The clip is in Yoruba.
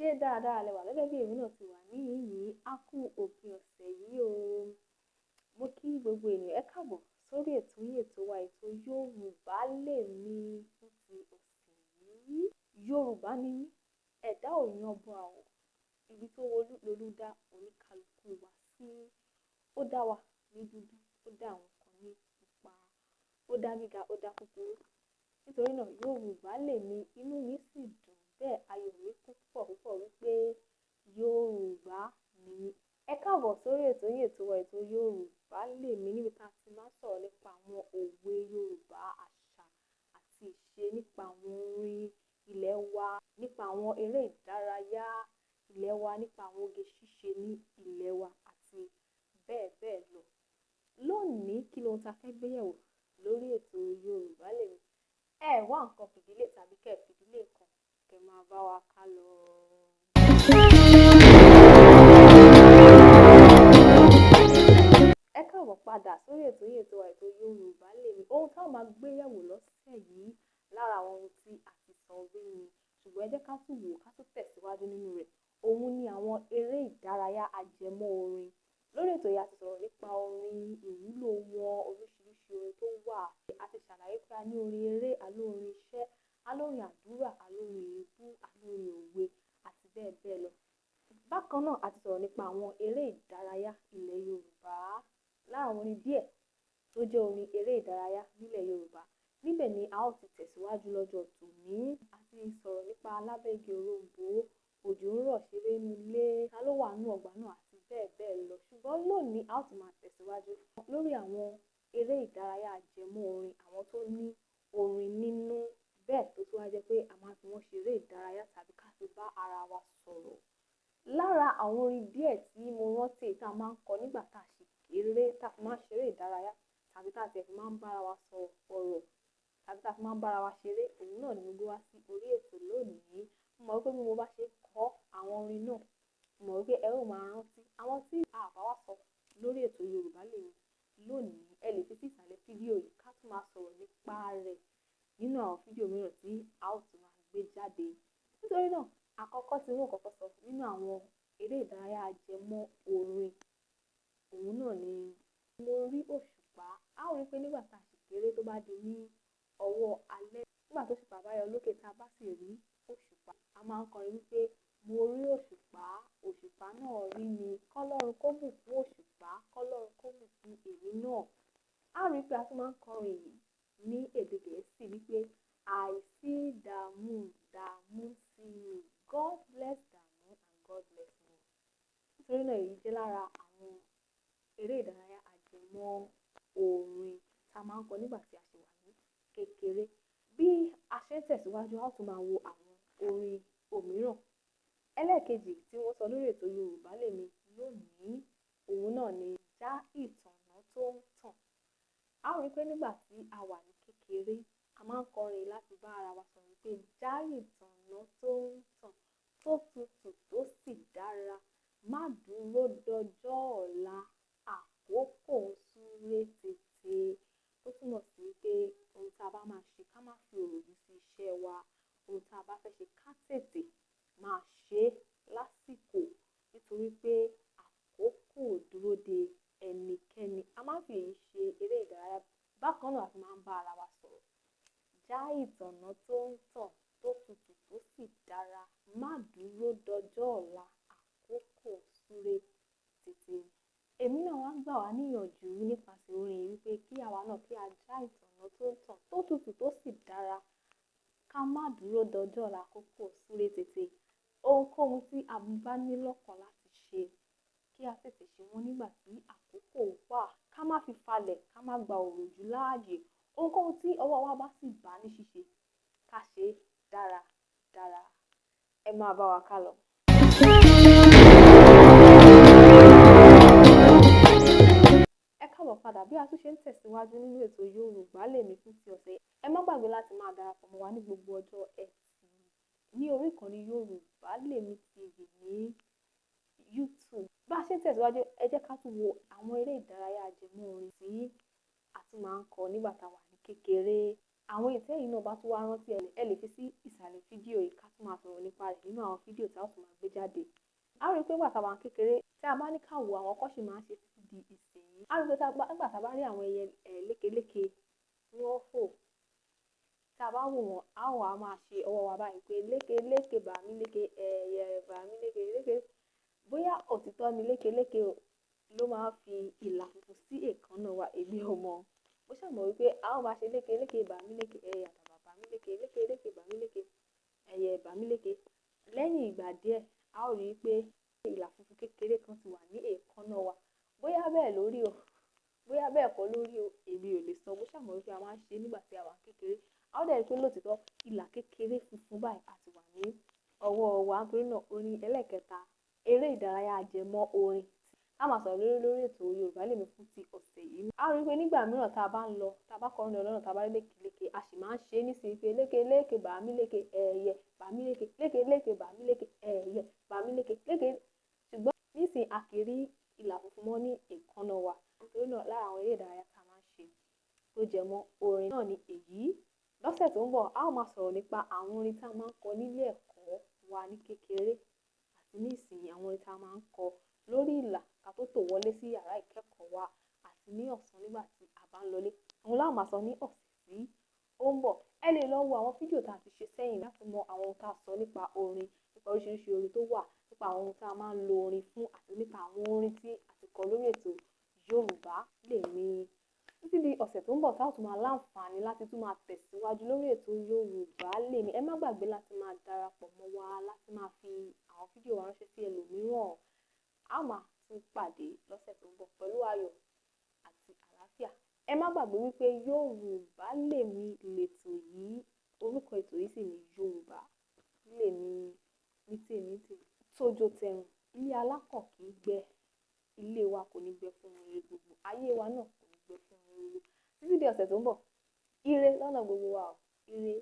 Ṣé dáadáa lẹ wà gẹ́gẹ́ bí èmi náà ti wà níhìn-ín á kú òpin ọ̀sẹ̀ yìí o. Mo kí gbogbo ènìyàn ẹ káàbọ̀ sórí ètò yín ètò wa ètò Yorùbá Lèmi fún ti ọ̀sẹ̀ yìí. Yorùbá ni mí, ẹ̀dá ò yan bọ àwọ̀, ibi tó wolú lolú dá oníkálukú wa sí. Ó dá wa ní dúdú, ó dá àwọn kan ní pupa, ó dá gíga, ó dá kúkúrú. Nítorí náà Yorùbá Lèmi, inú mi sì dùn bẹ́ẹ̀ ayọ̀ mi kún púpọ̀ wípé Yorùbá ni mí. Ẹ káàbọ̀ sórí ètò yín ètò wa ètò Yorùbá Lèmi níbi tá a ti máa ń sọ̀rọ̀ nípa àwọn òwe Yorùbá, àṣà àti ìṣe, nípa àwọn orin ilẹ̀ wa, nípa àwọn eré ìdárayá ilẹ̀ wa, nípa àwọn oge ṣíṣe ní ilẹ̀ wa àti bẹ́ẹ̀ bẹ́ẹ̀ lọ. Lónìí kí lohun ta fẹ́ gbé yẹ̀wò lórí ètò Yorùbá Lèmi? Ẹ wá nǹkan fìdílé tàbí kẹ́ fìdílé kan kẹ́ máa bá wa ká lọ. Ẹ káàbọ̀ padà sórí ètò yìí ètò wa ètò Yorùbá Lèmi. Ohun táwọn máa gbé yẹ̀wò lọ́sẹ̀ yìí lára àwọn ohun tí a ti sọ rí ni, ṣùgbọ́n ẹ jẹ́ ká tún wò ká tún tẹ̀síwájú nínú rẹ̀. Òun ni àwọn eré ìdárayá ajẹmọ orin. Lórí ètò yìí a ti sọ̀rọ̀ nípa orin, ìwúlò wọn, oríṣiríṣi orin tó wà. A ti ṣàlàyé pé a ní orin eré, alórin iṣẹ́, alórin àdúrà, alórin èébú, alórin òwe àti bẹ́ẹ̀ bẹ́ẹ̀ lọ. Bákan náà a ti sọ̀rọ̀ nípa àwọn eré ìdárayá ilẹ̀ Yorùbá. Lára àwọn orin díẹ̀ tó jẹ́ orin eré ìdárayá nílẹ̀ Yorùbá. Níbẹ̀ ni a ó ti tẹ̀síwájú lọ́jọ́ tòní. A ti sọ̀rọ̀ nípa alábẹ́gi òrombó, òjò ń rọ̀ ṣeré nílé, ta ló wà nínú ọgbà náà àti bẹ́ẹ̀ bẹ́ẹ̀ lọ. Ṣùgbọ́n lónìí a ó ti máa tẹ̀síwájú lórí àwọn eré ìdárayá ajẹmọ orin, àwọn tó ní orin nínú bẹ́ẹ̀ tó tún wá jẹ́ pé a máa fi wọ́n ṣe eré ìdárayá tàbí ká fi bá ara wa sọ̀rọ̀. Lára àwọn orin díẹ̀ tí mo rántí tá a máa ń kọ nígbà tá a ṣì kéré, tá a fi máa ń ṣeré ìdárayá tàbí tá a tiẹ̀ fi máa ń bára wa sọ ọ̀rọ̀ tàbí tá a fi máa ń bára wa ṣeré, òun náà ni mo gbé wá sí orí ètò lónìí. Mo mọ̀ wípé bí mo bá ṣe kọ àwọn orin náà, mo mọ̀ wípé ẹ ó máa rántí àwọn tí a bá wá sọ lórí ètò Yorùbá Lèmi lónìí. Ẹ lè fi sí ìsàlẹ̀ fídíò yìí ká tún máa sọ̀rọ̀ nípa rẹ̀ nínú àwọn fídíò mìíràn tí a ó tún máa gbé jáde. Nítorí náà àkọ́kọ́ tí wọ́n kọ́kọ́ sọ nínú àwọn eré ìdárayá ajẹmọ orin, òun náà ni mo rí òṣùpá. A ó rí pé nígbà tá a ṣì kéré tó bá di ní ọwọ́ alẹ́, nígbà tó òṣùpá bá yọ lókè tá a bá sì rí òṣùpá, a máa ń kọrin wípé mo rí òṣùpá, òṣùpá náà rí mi, kọ́lọ́run kó bùkún òṣùpá, kọ́lọ́run kó bùkún èmi náà. A rí pé a tún máa ń kọrin yìí ní èdè Gẹ̀ẹ́sì wípé I see the moon see me, God bless the moon and God bless me. Nítorí náà èyí jẹ́ lára àwọn eré ìdárayá ajẹmọ orin tá a máa ń kọ nígbà tí a ṣì wà ní kékeré. Bí a ṣe ń tẹ̀síwájú a ó tún máa wo àwọn orin òmíràn. Ẹlẹ́ẹ̀kejì tí wọ́n sọ lórí ètò Yorùbá Lèmi lónìí, òun náà ni já ìtànná tó ń tàn. A ó rí pé nígbà tí a wà ní kékeré, a máa ń kọrin láti bá ara wa sọ̀rọ̀ pé já ìtànná tó ń tàn, tó tutù tó sì dára, má dúró dọjọ́ ọ̀la, àkókò ń súré tètè. Ó túmọ̀ sí pé ohun tá a bá máa ṣe ká má fi òròjú sí iṣẹ́ wa. Ohun tá a bá fẹ́ ṣe ká tètè máa ṣe lásìkò, nítorí pé àkókò dúró de ẹnikẹ́ni. A máa ń fi èyí ṣe eré ìdárayá. Bákan náà a fi máa ń bá ara wa sọ̀rọ̀. Já ìtànná tó ń tàn, tó tutù tó sì dára, má dúró dọjọ́ ọ̀la, àkókò súré tètè. Èmi náà wá gbà wá níyànjú nípasẹ̀ orin yìí wípé kí àwa náà kí a já ìtànná tó ń tàn, tó tutù tó sì dára, ká má dúró dọjọ́ ọ̀la, àkókò súré tètè. Ohunkóhun tí a bá ní lọ́kàn láti ṣe, kí a tètè ṣe wọ́n nígbà tí àkókò wà. Ká má fi falẹ̀, ká má gba òròjú láàyè. Ohunkóhun tí ọwọ́ wa bá sì bá ní ṣíṣe, ká ṣe dáradára. Ẹ máa bá wa ká lọ. Ẹ káàbọ̀ padà bí a tún ṣe ń tẹ̀síwájú nínú ètò Yorùbá lèmi fún ti ọ̀sẹ̀ yìí. Ẹ má gbàgbé láti máa darapọ̀ mọ́ wa ní gbogbo ọjọ́ Ẹtì ní orí ìkànnì Yorubalemi TV ní YouTube. Bá a ṣe ń tẹ̀síwájú, ẹ jẹ́ ká tún wo àwọn eré ìdárayá ajẹmọ́ orin tí a tún máa ń kọ nígbà tá a wà ní kékeré. Àwọn ètò yìí náà bá tún wá rántí ẹ lè fi sí ìsàlẹ̀ fídíò yìí ká tún máa sọ̀rọ̀ nípa rẹ̀ nínú àwọn fídíò tí a ó tún máa gbé jáde. A rí i pé nígbà tá a wà ní kékeré tí a bá ní ká wo àwọn kọ́ṣì máa ń ṣe títí di ìsìn. A rí i pé nígbà tá a bá rí àwọn ẹyẹ lékeléke tí wọ́n fò, tá a bá wò wọ́n, a ó wá máa ṣe ọwọ́ wa báyìí pé lékeléke bà mí léke, ẹyẹ bà mí léke léke. Bóyá òtítọ́ ni lékeléke ló máa ń fi ìlà funfun sí èékánná wa, èmi ò mọ̀. Mo ṣàmọ̀ wípé a ó máa ṣe lékeléke bà mí léke, ẹyẹ àdàbà bà mí léke, lékeléke bà mí léke, ẹyẹ bà mí léke. Lẹ́yìn ìgbà díẹ̀, a ó rí i pé ìlà funfun kékeré kan ti wà ní èékánná wa. Bóyá bẹ́ẹ̀ lórí o, bóyá bẹ́ẹ̀ kọ́ lórí o, èmi ò lè sọ. Mo ṣàmọ̀ wípé a máa ń ṣe nígbà tí a wà kékeré. A ó dẹ̀ rí i pé lóòtítọ́ ìlà kékeré funfun báyìí àti wà ní ọwọ́ wa. Nítorí náà orin ẹlẹ́kẹta, eré ìdárayá ajẹmọ́ orin a máa sọ̀rọ̀ lórí ètò Yorubalemi fún ti ọ̀sẹ̀ yìí. A rí i pé nígbà mìíràn tá a bá ń lọ, tá a bá kọrin lọ lọ́nà, tá a bá rí lékeléke, a sì máa ń ṣe é nísìnyí pé lékeléke bà mí léke, ẹyẹ bà mí léke, lékeléke bà mí léke, ẹyẹ bà mí léke, léke. Ṣùgbọ́n nísìnyí a kì í rí ìlà funfun mọ́ ní èékánná wa. Nítorí náà lára àwọn eré ìdárayá tá a máa ń ṣe tó jẹ mọ́ orin náà ni èyí. Lọ́sẹ̀ tó ń bọ̀, a ó máa sọ̀rọ̀ nípa àwọn orin tá a máa ń kọ nílé ẹ̀kọ́ wa ní kékeré àti ní ìsìn àwọn orin tá a máa ń kọ lórí ìlà ká tó tò wọlé sí yàrá ìkẹ́kọ̀ọ́ wa àti ní ọ̀sán nígbà tí a bá ń lọlé. Àwọn la máa sọ ní ọ̀sẹ̀ tí ó ń bọ̀. Ẹ lè lọ wo àwọn fídíò tá a ti ṣe sẹ́yìn láti mọ àwọn ohun tá a sọ nípa orin, nípa oríṣiríṣi orin tó wà, nípa àwọn ohun tá a máa ń lo orin fún àti nípa àwọn orin tí a ti kọ lórí ètò Yorubalemi. Títí di ọ̀sẹ̀ tó ń bọ̀ tá a tún máa láǹfààní láti tún máa tẹ̀síwájú lórí ètò Yorubalemi. Ẹ má gbàgbé láti máa darapọ̀ mọ́ wa láti máa fi àwọn fídíò wa ránṣẹ́ sí ẹlòmíràn. A máa tún pàdé lọ́sẹ̀ tó ń bọ̀ pẹ̀lú ayọ̀ àti àlàáfíà. Ẹ má gbàgbé wípé Yorubalemi lètò yìí, orúkọ ètò yìí sì ni Yorubalemi ní tèmi tójó tẹrùn. Ilé alákàn kì í gbẹ, ilé wa kò ní gbẹ fún ire gbogbo, ayé wa náà kò ní gbẹ fún ire. Títí di ọ̀sẹ̀ tó ń bọ̀, ire lọ́nà gbogbo wa o, ire.